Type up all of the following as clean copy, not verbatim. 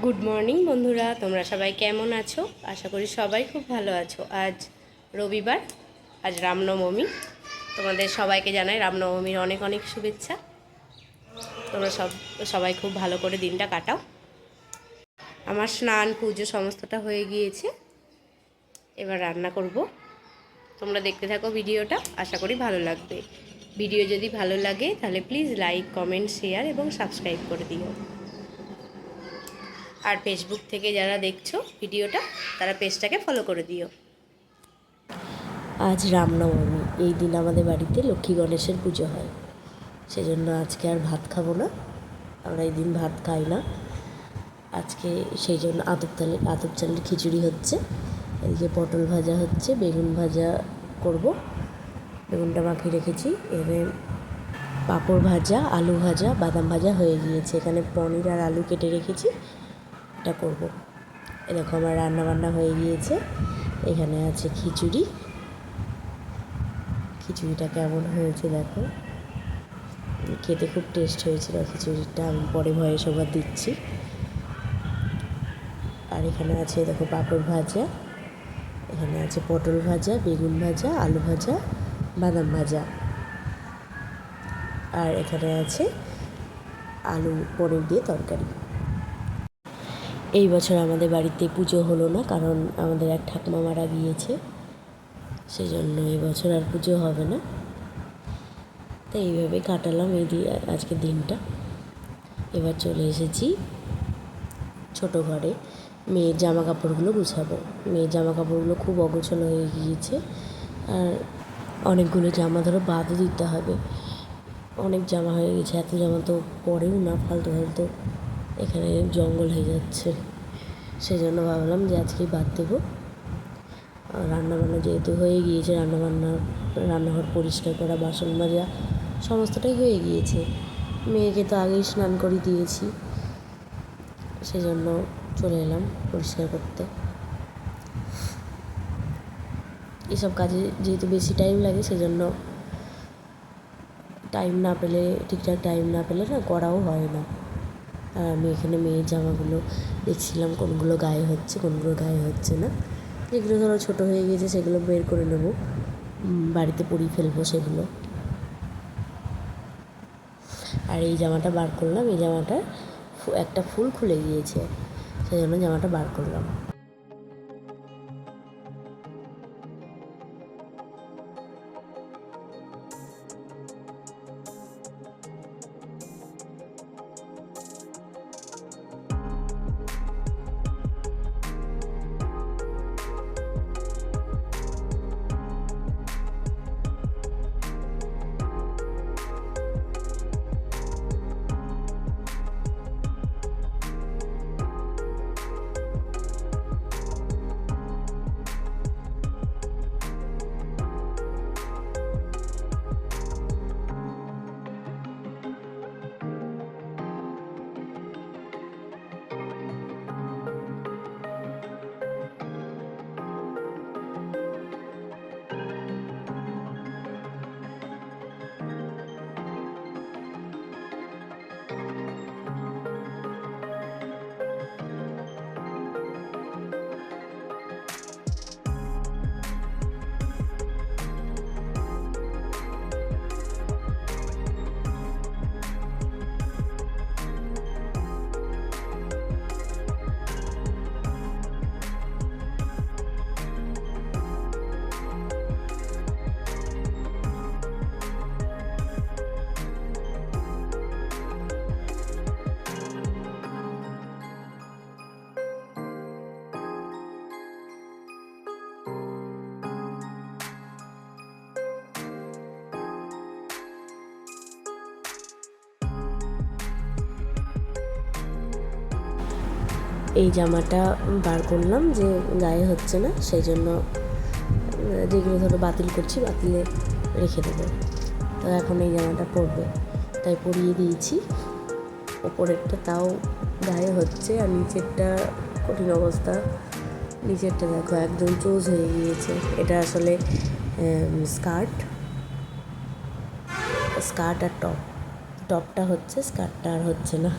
Good morning বন্ধুরা, তোমরা সবাই কেমন আছো? আশা করি সবাই খুব ভালো আছো। আজ রবিবার, আজ রামনবমী। তোমাদের সবাইকে জানাই রামনবমীর অনেক অনেক শুভেচ্ছা। তোমরা সবাই খুব ভালো করে দিনটা কাটাও। আমার স্নান পুজো সমস্তটা হয়ে গিয়েছে, এবার রান্না করব। তোমরা দেখতে থাকো ভিডিওটা, আশা করি ভালো লাগবে। ভিডিও যদি ভালো লাগে তাহলে প্লিজ লাইক, কমেন্ট, শেয়ার এবং সাবস্ক্রাইব করে দিও। আর ফেসবুক থেকে যারা দেখছো ভিডিওটা, তারা পেজটাকে ফলো করে দিও। আজ রামনবমী, এই দিন আমাদের বাড়িতে লক্ষ্মী গণেশের পুজো হয়। সেজন্য আজকে আর ভাত খাবো না, আমরা এই দিন ভাত খাই না আজকে। সেই জন্য আতপ চালের খিচুড়ি হচ্ছে, এদিকে পটল ভাজা হচ্ছে, বেগুন ভাজা করব, বেগুনটা মাখিয়ে রেখেছি। এখানে পাঁপড় ভাজা, আলু ভাজা, বাদাম ভাজা হয়ে গিয়েছে। এখানে পনির আর আলু কেটে রেখেছি, এটা করব। এরকম আমার রান্নাবান্না হয়ে গিয়েছে। এখানে আছে খিচুড়ি। খিচুড়িটা কেমন হয়েছে দেখো, খেতে খুব টেস্ট হয়েছিল খিচুড়িটা। আমি পরে ভয়ে সবার দিচ্ছি। আর এখানে আছে দেখো পাঁপড় ভাজা, এখানে আছে পটল ভাজা, বেগুন ভাজা, আলু ভাজা, বাদাম ভাজা, আর এখানে আছে আলু পনির দিয়ে তরকারি। এই বছর আমাদের বাড়িতে পুজো হলো না, কারণ আমাদের এক ঠাকুমা মারা গিয়েছে, সেই জন্য এই বছর আর পুজো হবে না। তাই এইভাবে কাটালাম আজকের দিনটা। এবার চলে এসেছি ছোটো ঘরে, মেয়ের জামা কাপড়গুলো গুছাবো। মেয়ের জামা কাপড়গুলো খুব অগোছালো হয়ে গিয়েছে, আর অনেকগুলো জামা ধরো বাদও দিতে হবে। অনেক জামা হয়ে গেছে, এত জামা তো পরেও না, ফালতু ফালতু এখানে জঙ্গল হয়ে যাচ্ছে। সেই জন্য ভাবলাম যে আজকেই বাদ দেবো। রান্নাবান্না যেহেতু হয়ে গিয়েছে, রান্নাঘর পরিষ্কার করা, বাসন মাজা সমস্তটাই হয়ে গিয়েছে। মেয়েকে তো আগেই স্নান করে দিয়েছি, সেজন্য চলে এলাম পরিষ্কার করতে। এসব কাজে যেহেতু বেশি টাইম লাগে, সেজন্য ঠিকঠাক টাইম না পেলে না করাও হয় না। আর আমি এখানে মেয়ের জামাগুলো দেখছিলাম কোনগুলো গায়ে হচ্ছে, কোনগুলো গায়ে হচ্ছে না। যেগুলো ধরো ছোটো হয়ে গিয়েছে সেগুলো বের করে নেব, বাড়িতে পরিয়ে ফেলবো সেগুলো। আর এই জামাটা বার করলাম, এই জামাটা একটা ফুল খুলে গিয়েছে, সেই জন্য জামাটা বার করলাম। এই জামাটা বার করলাম যে গায়ে হচ্ছে না, সেই জন্য যেগুলো ধরো বাতিল করছি বাতিলে রেখে দেবো। তো এখন এই জামাটা পরবে, তাই পরিয়ে দিয়েছি। ওপরেরটা তাও গায়ে হচ্ছে, আর নিচেরটা কঠিন অবস্থা। নিচেরটা দেখো একদম চোজ হয়ে গিয়েছে। এটা আসলে স্কার্ট আর টপটা হচ্ছে, স্কার্টটা আর হচ্ছে না।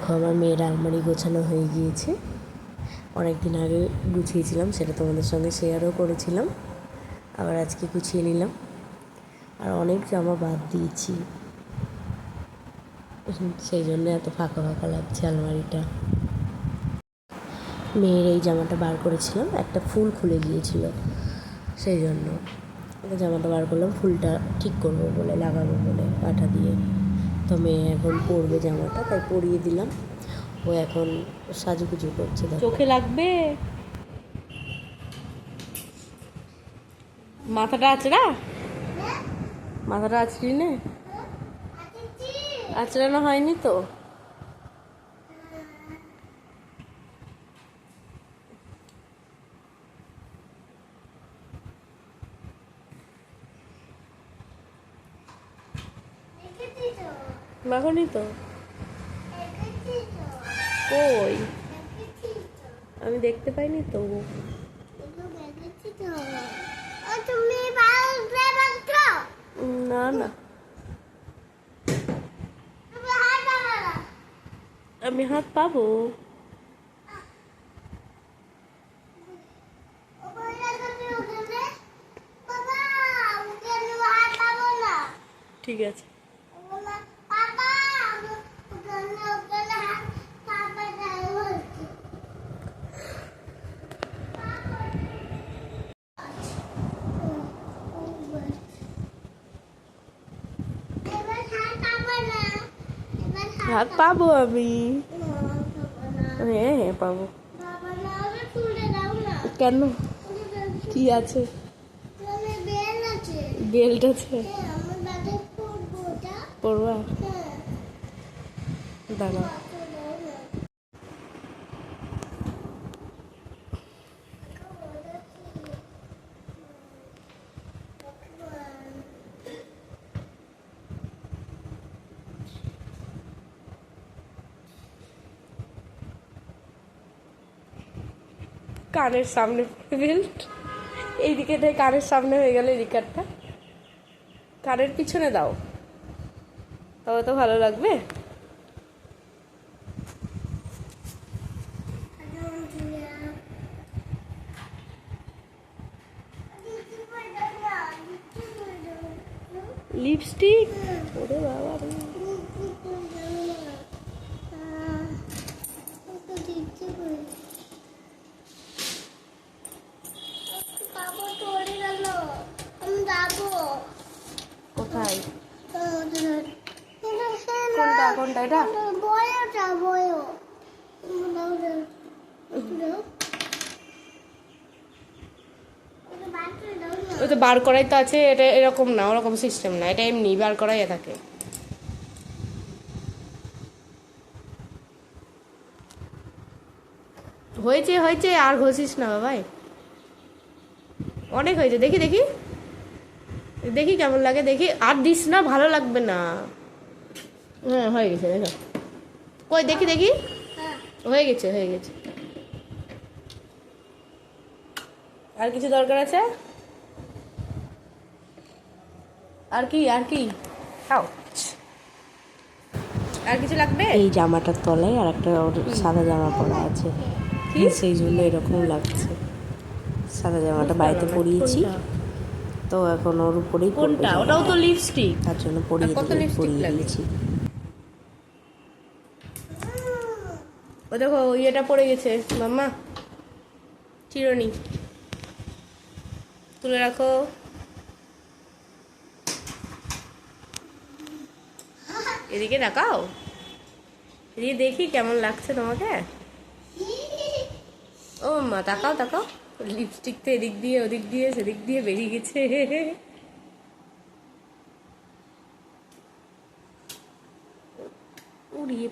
দেখো আমার মেয়ের আলমারি গোছানো হয়ে গিয়েছে। অনেক দিন আগে গুছিয়েছিলাম, সেটা তোমাদের সঙ্গে শেয়ারও করেছিলাম। আবার আজকে গুছিয়ে নিলাম। আর অনেক জামা বাদ দিয়েছি, সেই জন্য এত ফাঁকা ফাঁকা লাগছে আলমারিটা। মেয়ের এই জামাটা বার করেছিলাম, একটা ফুল খুলে গিয়েছিল, সেই জন্য জামাটা বার করলাম, ফুলটা ঠিক করবো বলে, লাগাবো বলে কাঁটা দিয়ে। তো মেয়ে এখন পরবে জামাটা, তাই পরিয়ে দিলাম। ও এখন সাজুগুজু করছে। চোখে লাগবে, মাথাটা আঁচড়া, মাথাটা আঁচড়ি নে, আঁচড়ানো হয়নি তো। মাখনি তো, কই আমি দেখতে পাইনি তো। না না, আমি হাত পাবো। ঠিক আছে। হাত পাবো আমি, হ্যাঁ হ্যাঁ পাবো। কেন, কি আছে? বেল্ট আছে, পড়বা, দাঁড়া। কানের সামনে বেল্ট, এইদিকে কানের সামনে হয়ে গেল, এই দিকটা কানের পিছনে দাও, তবে তো ভালো লাগবে। লিপস্টিক, ওরে বাবা রে। কোথায়, কোনটা কোনটা, এটা ওই তো বার করাই তো আছে, এটা এরকম না, ওরকম সিস্টেম না, এটা এমনি বার করাই থাকে। হয়েছে হয়েছে, আর ঘষিস না বাবাই, অনেক হয়েছে। দেখি দেখি দেখি কেমন লাগে, দেখি, আর দিস না, ভালো লাগবে না। হ্যাঁ হয়ে গেছে, দেখো কই, দেখি দেখি, হয়ে গেছে হয়ে গেছে। আর কিছু দরকার আছে? আর কি, আর কি, আর কিছু লাগবে? এই জামাটার তলায় আর একটা সাদা জামা পরা আছে, সেই জন্য এরকম লাগছে। সাদা জামাটা বাড়িতে পরিয়েছি, তো এখন ওর উপরেই কোনটা? ওটাও তো লিপস্টিক, তার জন্য পরিয়ে দিয়েছি। ও দেখো ইয়েটা পড়ে গেছে মাম্মা, চিরুনি তুলে রাখো। এদিকে দেখাও, এদিকে দেখি কেমন লাগছে তোমাকে। ও মা, তাকাও তাকাও, লিপস্টিক তো এদিক দিয়ে ওদিক দিয়ে সেদিক দিয়ে বেরিয়ে গেছে। উড়িয়ে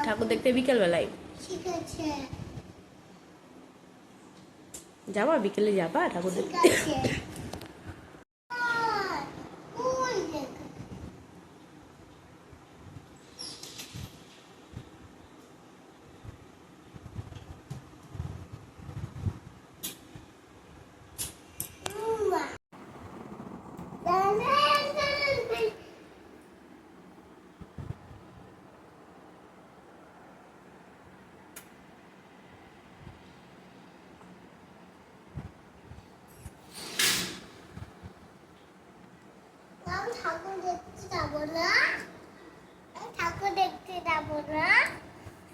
ঠাকুর দেখতে বিকেল বেলায় যাবা, বিকেলে যাবা ঠাকুর দেখতে? ঠাকুর দেখতে যাবো না ঠাকুর দেখতে যাবো না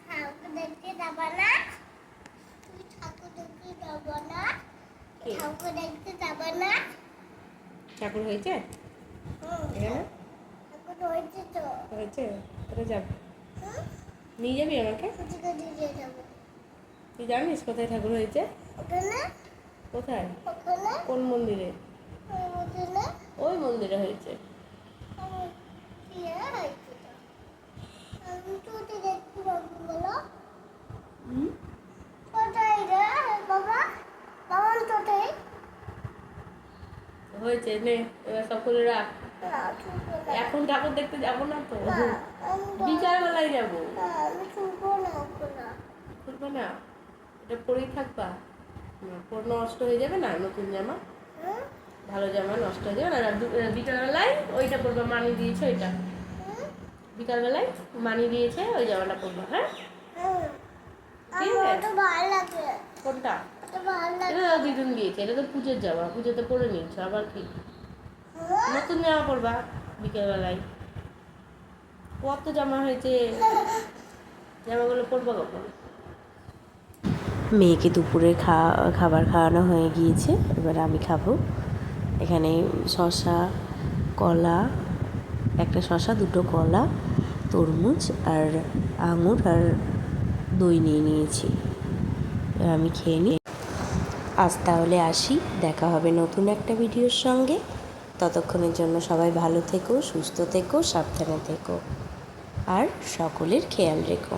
ঠাকুর দেখতে যাবো না তুই ঠাকুর দেখতে যাবো না কি? ঠাকুর দেখতে যাবো না ঠাকুর হয়েছে এখানে ঠাকুর হয়েছে তো হয়েছে কোথায় যাবো হুম? নিয়ে যাবি আমাকে কোথায় দিয়ে যাবো তুই জানিস কোথায় ঠাকুর হয়েছে ওখানে কোথায় ওখানে কোন মন্দিরে ওখানে ওই মন্দিরে হয়েছে কি হয়েছে তো? আমি তো ওটা দেখতে পাবো বলো কোথায় রে বাবা বাবা কোথায় হয়েছে নে এবার সব করে রাখ না ছুটবো না এখন ঠাকুর দেখতে যাবো না তো না, আমি বিকালবেলায় যাবো আমি ছুটবো না ওখানে খুলবে না এটা পরেই থাকবা পর নষ্ট হয়ে যাবে না নতুন জামা হুম? ভালো জামা নষ্ট হয়ে যাবে না বিকালবেলায় ওইটা পরবা মানি দিয়েছে ওইটা হুম? বিকালবেলায় মানি দিয়েছে ওই জামাটা পরবা হ্যাঁ হুম। ঠিক আমার আছে। তো ভালো লাগে কোনটা তো ভালো লাগে এটা দিদুন দিয়েছে এটা তো পুজোর জামা পুজোতে পরে নিচ্ছ আবার কি হুম? নতুন জামা পরবা বিকেলবেলায় কত জামা হয়েছে জামাগুলো পরবা কখন মেয়েকে দুপুরে খাবার খাওয়ানো হয়ে গিয়েছে, এবার আমি খাবো। এখানে শসা, কলা, একটা শসা, দুটো কলা, তরমুজ আর আঙুর আর দই নিয়ে নিয়েছি। এবার আমি খেয়ে নিই। আজ তাহলে আসি, দেখা হবে নতুন একটা ভিডিওর সঙ্গে। ততক্ষণের জন্য সবাই ভালো থেকো, সুস্থ থেকো, সাবধানে থেকো আর সকলের খেয়াল রেখো।